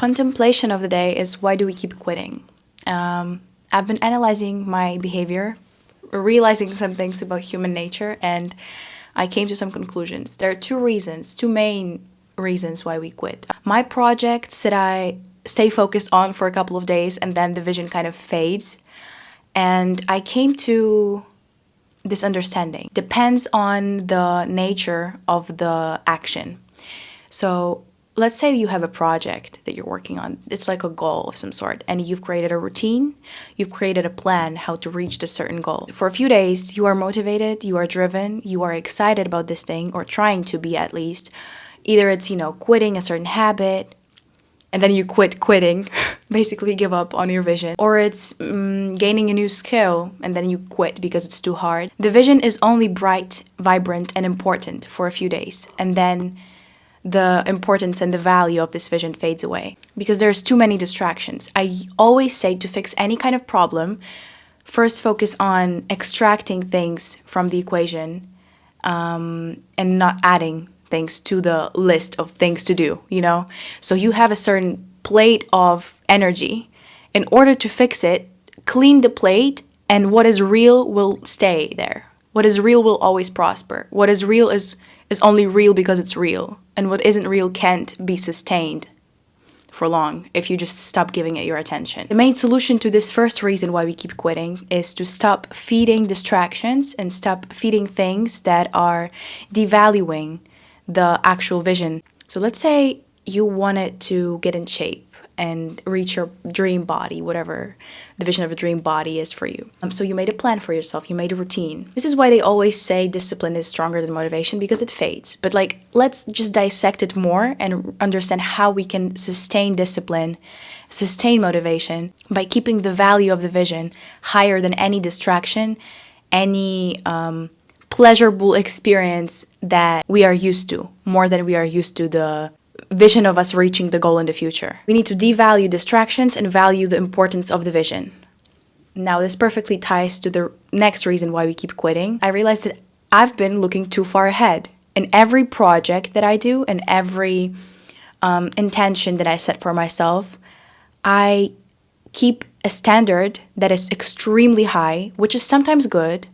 contemplation of the day is, why do we keep quitting? I've been analyzing my behavior, realizing some things about human nature, and I came to some conclusions. There are two main reasons why we quit. My projects that I stay focused on for a couple of days and then the vision kind of fades. And I came to this understanding. Depends on the nature of the action. So let's say you have a project that you're working on. It's like a goal of some sort, and you've created a routine, you've created a plan how to reach this certain goal. For a few days, you are motivated, you are driven, you are excited about this thing, or trying to be at least. Either it's, quitting a certain habit, and then you quitting, basically give up on your vision. Or it's gaining a new skill, and then you quit because it's too hard. The vision is only bright, vibrant, and important for a few days, and then the importance and the value of this vision fades away because there's too many distractions. I always say, to fix any kind of problem, first focus on extracting things from the equation and not adding things to the list of things to do, So you have a certain plate of energy. In order to fix it, clean the plate, and what is real will stay there. What is real will always prosper. What is real is only real because it's real. And what isn't real can't be sustained for long if you just stop giving it your attention. The main solution to this first reason why we keep quitting is to stop feeding distractions and stop feeding things that are devaluing the actual vision. So let's say you wanted to get in shape and reach your dream body, whatever the vision of a dream body is for you. So you made a plan for yourself, you made a routine. This is why they always say discipline is stronger than motivation, because it fades. But let's just dissect it more and understand how we can sustain discipline, sustain motivation by keeping the value of the vision higher than any distraction, any pleasurable experience that we are used to, more than we are used to the vision of us reaching the goal in the future. We need to devalue distractions and value the importance of the vision. Now, this perfectly ties to the next reason why we keep quitting. I realized that I've been looking too far ahead. In every project that I do and every intention that I set for myself, I keep a standard that is extremely high, which is sometimes good,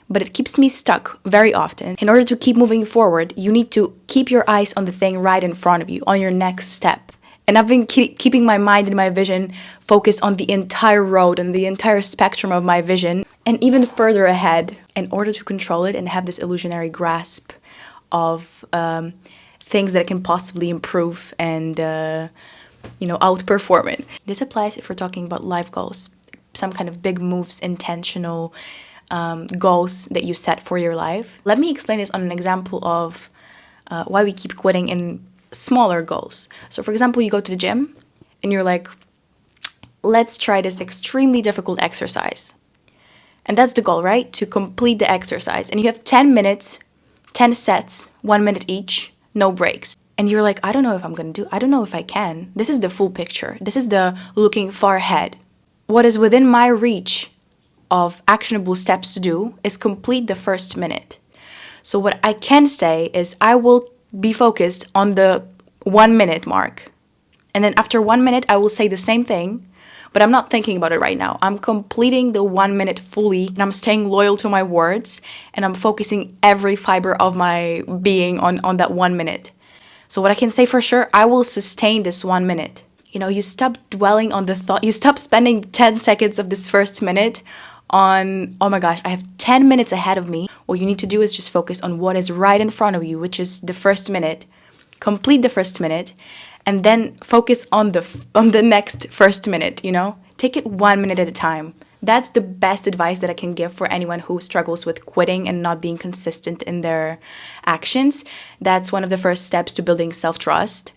but it keeps me stuck very often. In order to keep moving forward, you need to keep your eyes on the thing right in front of you, on your next step. And I've been keeping my mind and my vision focused on the entire road and the entire spectrum of my vision, and even further ahead, in order to control it and have this illusionary grasp of things that can possibly improve and outperform it. This applies if we're talking about life goals, some kind of big moves, intentional goals that you set for your life. Let me explain this on an example of why we keep quitting in smaller goals. So for example, you go to the gym and you're like, let's try this extremely difficult exercise. And that's the goal, right? To complete the exercise. And you have 10 minutes, 10 sets, 1 minute each, no breaks. And you're like, I don't know if I'm going to do, I don't know if I can. This is the full picture. This is the looking far ahead. What is within my reach of actionable steps to do is complete the first minute. So what I can say is I will be focused on the 1 minute mark. And then after 1 minute, I will say the same thing, but I'm not thinking about it right now. I'm completing the 1 minute fully, and I'm staying loyal to my words, and I'm focusing every fiber of my being on that 1 minute. So what I can say for sure, I will sustain this 1 minute. You stop dwelling on the thought, you stop spending 10 seconds of this first minute on, oh my gosh, I have 10 minutes ahead of me. What you need to do is just focus on what is right in front of you, which is the first minute. Complete the first minute, and then focus on the next first minute, Take it 1 minute at a time. That's the best advice that I can give for anyone who struggles with quitting and not being consistent in their actions. That's one of the first steps to building self-trust.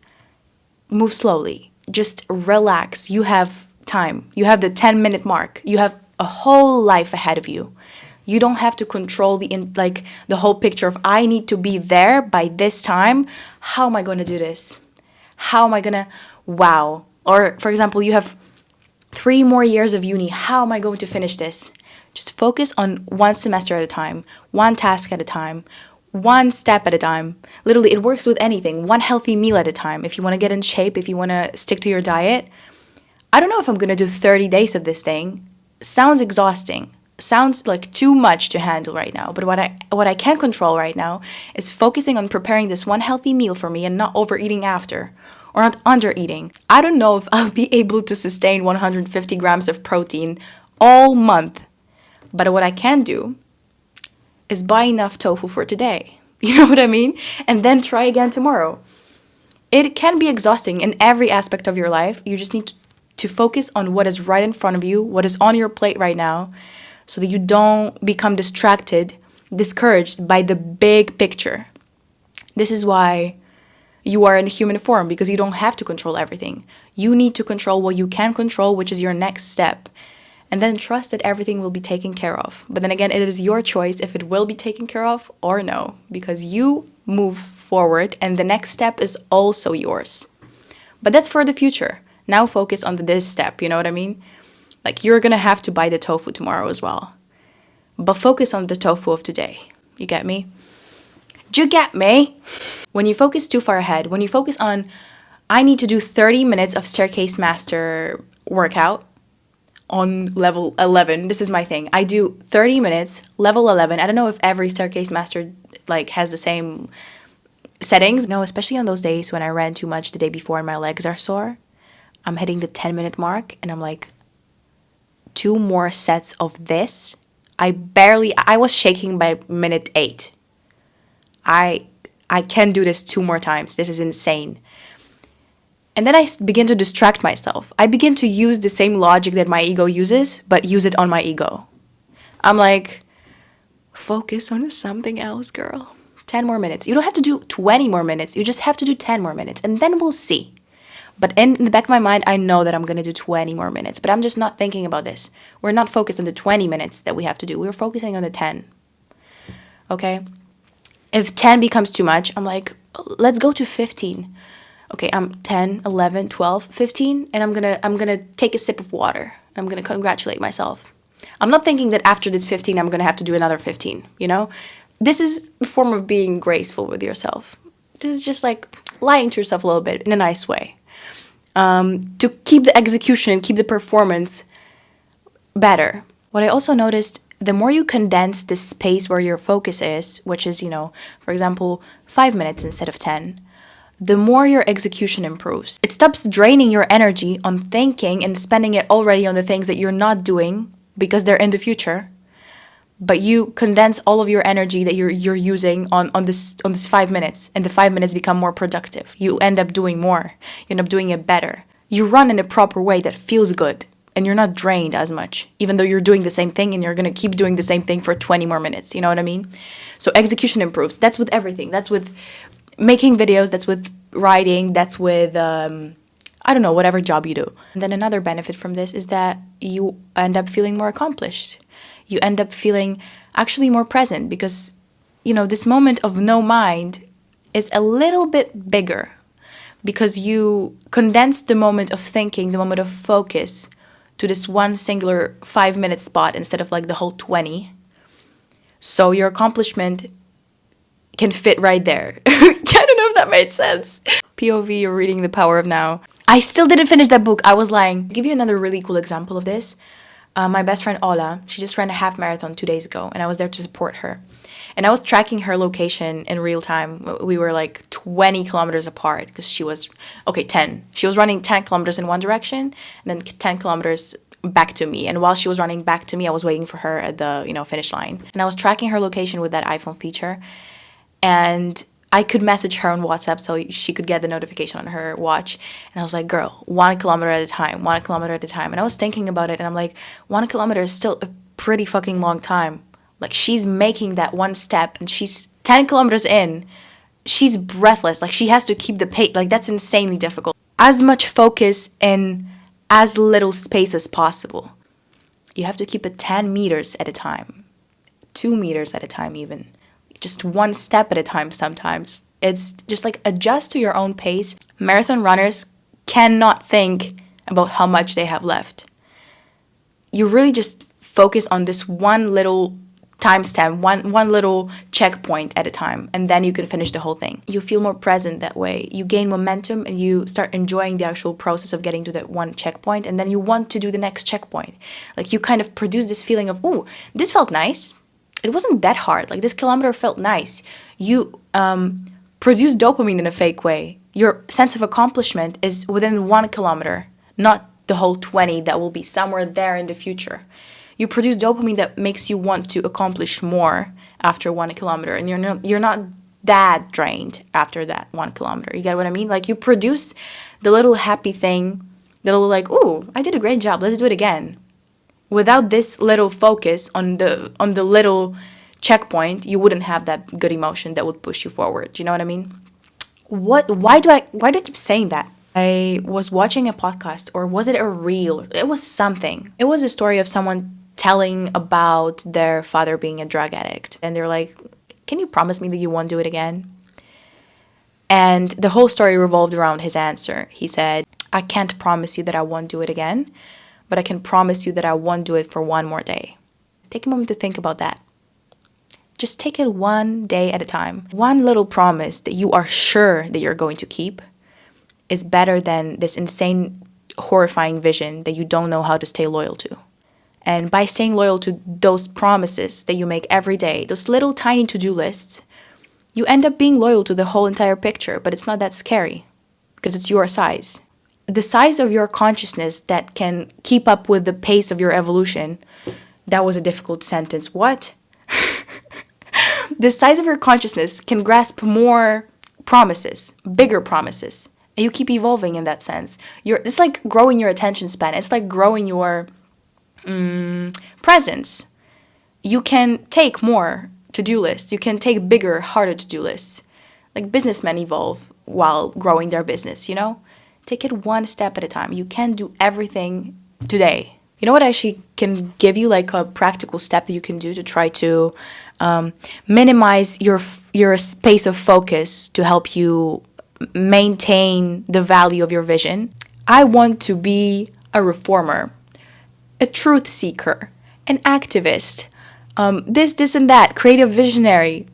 Move slowly. Just relax. You have time. You have the 10-minute mark. You have a whole life ahead of you. You don't have to control the whole picture of, I need to be there by this time. How am I going to do this? How am I going to, wow. Or for example, you have 3 more years of uni. How am I going to finish this? Just focus on one semester at a time, one task at a time, one step at a time. Literally, it works with anything. One healthy meal at a time. If you want to get in shape, if you want to stick to your diet, I don't know if I'm going to do 30 days of this thing. Sounds exhausting. Sounds like too much to handle right now. But what I can control right now is focusing on preparing this one healthy meal for me and not overeating after or not undereating. I don't know if I'll be able to sustain 150 grams of protein all month. But what I can do is buy enough tofu for today. You know what I mean? And then try again tomorrow. It can be exhausting in every aspect of your life. You just need to focus on what is right in front of you, what is on your plate right now, so that you don't become distracted, discouraged by the big picture. This is why you are in human form, because you don't have to control everything. You need to control what you can control, which is your next step. And then trust that everything will be taken care of. But then again, it is your choice if it will be taken care of or no, because you move forward and the next step is also yours. But that's for the future. Now focus on this step, you know what I mean? Like, you're gonna have to buy the tofu tomorrow as well. But focus on the tofu of today. You get me? Do you get me? When you focus too far ahead, when you focus on, I need to do 30 minutes of Staircase Master workout on level 11. This is my thing. I do 30 minutes, level 11. I don't know if every Staircase Master like has the same settings. No, especially on those days when I ran too much the day before and my legs are sore. I'm hitting the 10-minute mark and I'm like, 2 more sets of this. I was shaking by minute 8. I can do this 2 more times. This is insane. And then I begin to distract myself. I begin to use the same logic that my ego uses, but use it on my ego. I'm like, focus on something else, girl. 10 more minutes. You don't have to do 20 more minutes. You just have to do 10 more minutes. And then we'll see. But in the back of my mind, I know that I'm going to do 20 more minutes. But I'm just not thinking about this. We're not focused on the 20 minutes that we have to do. We're focusing on the 10. Okay? If 10 becomes too much, I'm like, let's go to 15. Okay, I'm 10, 11, 12, 15, and I'm gonna take a sip of water. I'm gonna congratulate myself. I'm not thinking that after this 15, I'm gonna have to do another 15, you know? This is a form of being graceful with yourself. This is just like lying to yourself a little bit in a nice way. To keep the execution, keep the performance better. What I also noticed, the more you condense the space where your focus is, which is, for example, 5 minutes instead of 10, the more your execution improves. It stops draining your energy on thinking and spending it already on the things that you're not doing because they're in the future. But you condense all of your energy that you're using on this 5 minutes, and the 5 minutes become more productive. You end up doing more. You end up doing it better. You run in a proper way that feels good, and you're not drained as much, even though you're doing the same thing and you're going to keep doing the same thing for 20 more minutes. You know what I mean? So execution improves. That's with everything. That's with making videos, that's with writing, that's with, whatever job you do. And then another benefit from this is that you end up feeling more accomplished. You end up feeling actually more present because, this moment of no mind is a little bit bigger because you condense the moment of thinking, the moment of focus to this one singular 5-minute spot instead of like the whole 20. So your accomplishment can fit right there. I don't know if that made sense. POV, you're reading The Power of Now. I still didn't finish that book. I was lying. I'll give you another really cool example of this. My best friend Ola, she just ran a half marathon 2 days ago, and I was there to support her. And I was tracking her location in real time. We were like 20 kilometers apart because 10. She was running 10 kilometers in one direction and then 10 kilometers back to me. And while she was running back to me, I was waiting for her at the, finish line. And I was tracking her location with that iPhone feature. And I could message her on WhatsApp so she could get the notification on her watch. And I was like, girl, 1 kilometer at a time, 1 kilometer at a time. And I was thinking about it and I'm like, 1 kilometer is still a pretty fucking long time. Like, she's making that one step and she's 10 kilometers in. She's breathless. Like, she has to keep the pace. Like, that's insanely difficult. As much focus in as little space as possible. You have to keep it 10 meters at a time, 2 meters at a time even. Just one step at a time sometimes. It's just like adjust to your own pace. Marathon runners cannot think about how much they have left. You really just focus on this one little timestamp, one little checkpoint at a time, and then you can finish the whole thing. You feel more present that way. You gain momentum and you start enjoying the actual process of getting to that one checkpoint, and then you want to do the next checkpoint. Like you kind of produce this feeling of, ooh, this felt nice. It wasn't that hard. Like this kilometer felt nice. You produce dopamine in a fake way. Your sense of accomplishment is within 1 kilometer, not the whole 20 that will be somewhere there in the future. You produce dopamine that makes you want to accomplish more after 1 kilometer, and you're not that drained after that 1 kilometer. You get what I mean? Like you produce the little happy thing that'll like, ooh, I did a great job. Let's do it again. Without this little focus on the little checkpoint, you wouldn't have that good emotion that would push you forward. Do you know what I mean? Why do I keep saying that? I was watching a podcast, or was it a reel? It was something. It was a story of someone telling about their father being a drug addict. And they're like, can you promise me that you won't do it again? And the whole story revolved around his answer. He said, I can't promise you that I won't do it again, but I can promise you that I won't do it for one more day. Take a moment to think about that. Just take it one day at a time. One little promise that you are sure that you're going to keep is better than this insane, horrifying vision that you don't know how to stay loyal to. And by staying loyal to those promises that you make every day, those little tiny to-do lists, you end up being loyal to the whole entire picture, but it's not that scary because it's your size. The size of your consciousness that can keep up with the pace of your evolution. That was a difficult sentence. What? The size of your consciousness can grasp more promises, bigger promises. And you keep evolving in that sense. It's like growing your attention span. It's like growing your presence. You can take more to-do lists. You can take bigger, harder to-do lists. Like businessmen evolve while growing their business, you know? Take it one step at a time. You can't do everything today. You know what I actually can give you, like a practical step that you can do to try to minimize your space of focus to help you maintain the value of your vision? I want to be a reformer, a truth seeker, an activist, this and that, creative visionary.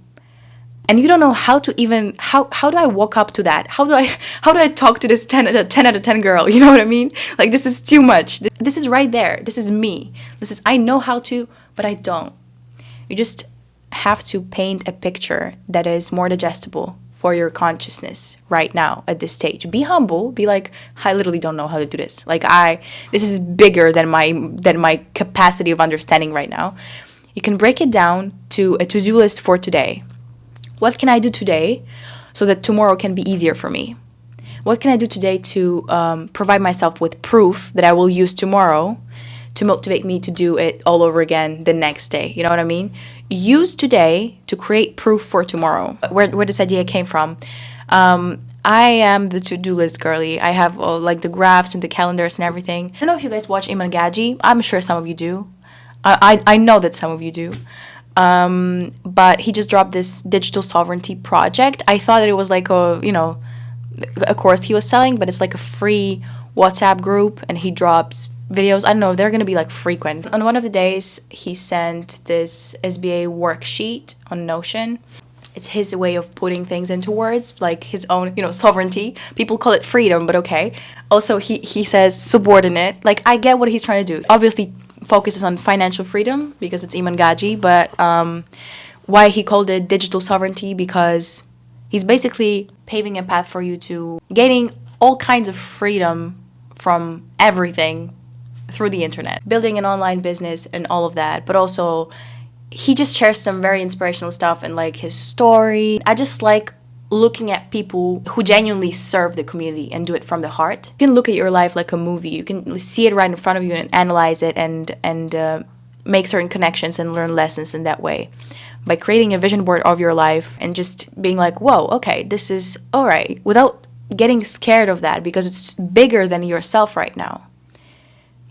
And you don't know how to even, how do I walk up to that? How do I talk to this 10 out of 10 girl? You know what I mean? Like, this is too much. This is right there. This is me. I know how to, but I don't. You just have to paint a picture that is more digestible for your consciousness right now at this stage. Be humble. Be like, I literally don't know how to do this. Like, this is bigger than my capacity of understanding right now. You can break it down to a to-do list for today. What can I do today so that tomorrow can be easier for me? What can I do today to provide myself with proof that I will use tomorrow to motivate me to do it all over again the next day? You know what I mean? Use today to create proof for tomorrow. Where this idea came from. I am the to-do list girly. I have like the graphs and the calendars and everything. I don't know if you guys watch Iman Gaji. I'm sure some of you do. I know that some of you do. But he just dropped this digital sovereignty project. I thought that it was like a course he was selling, but it's like a free WhatsApp group, and he drops videos. I don't know, they're gonna be like frequent. On one of the days, he sent this SBA worksheet on Notion. It's his way of putting things into words, like his own, sovereignty. People call it freedom, but okay. Also, he says subordinate. Like, I get what he's trying to do. Obviously, focuses on financial freedom because it's Iman Gaji, but why he called it digital sovereignty, because he's basically paving a path for you to gaining all kinds of freedom from everything through the internet, building an online business and all of that. But also, he just shares some very inspirational stuff and like his story. I just like looking at people who genuinely serve the community and do it from the heart. You can look at your life like a movie. You can see it right in front of you and analyze it and make certain connections and learn lessons in that way. By creating a vision board of your life and just being like, whoa, okay, this is all right, without getting scared of that because it's bigger than yourself right now.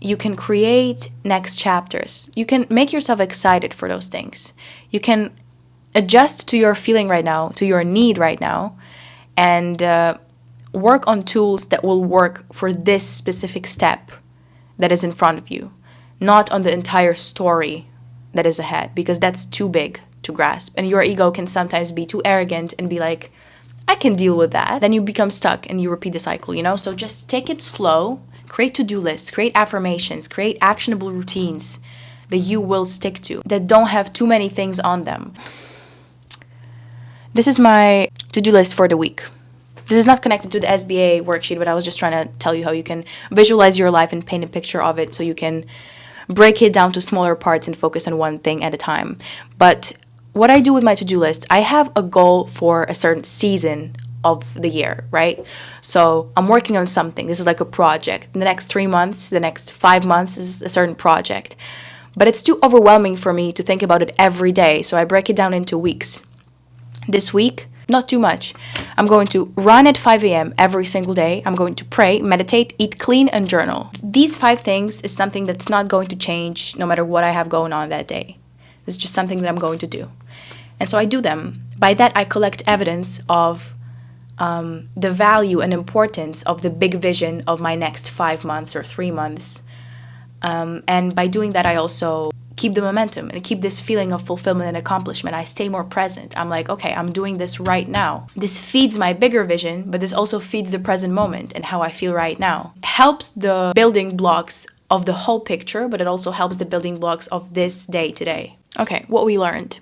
You can create next chapters. You can make yourself excited for those things. You can adjust to your feeling right now, to your need right now, and work on tools that will work for this specific step that is in front of you, not on the entire story that is ahead, because that's too big to grasp. And your ego can sometimes be too arrogant and be like, I can deal with that. Then you become stuck and you repeat the cycle, you know? So just take it slow, create to-do lists, create affirmations, create actionable routines that you will stick to, that don't have too many things on them. This is my to-do list for the week. This is not connected to the SBA worksheet, but I was just trying to tell you how you can visualize your life and paint a picture of it so you can break it down to smaller parts and focus on one thing at a time. But what I do with my to-do list, I have a goal for a certain season of the year, right? So I'm working on something. This is like a project. In the next 3 months, the next 5 months is a certain project. But it's too overwhelming for me to think about it every day, so I break it down into weeks. This week, not too much. I'm going to run at 5 a.m. every single day. I'm going to pray, meditate, eat clean, and journal. These 5 things is something that's not going to change no matter what I have going on that day. It's just something that I'm going to do. And so I do them. By that, I collect evidence of the value and importance of the big vision of my next 5 months or 3 months. And by doing that, I also keep the momentum and keep this feeling of fulfillment and accomplishment. I stay more present. I'm like, okay, I'm doing this right now. This feeds my bigger vision, but this also feeds the present moment and how I feel right now. It helps the building blocks of the whole picture, but it also helps the building blocks of this day today. Okay, what we learned.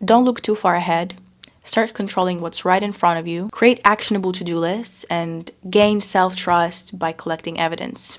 Don't look too far ahead. Start controlling what's right in front of you. Create actionable to-do lists and gain self-trust by collecting evidence.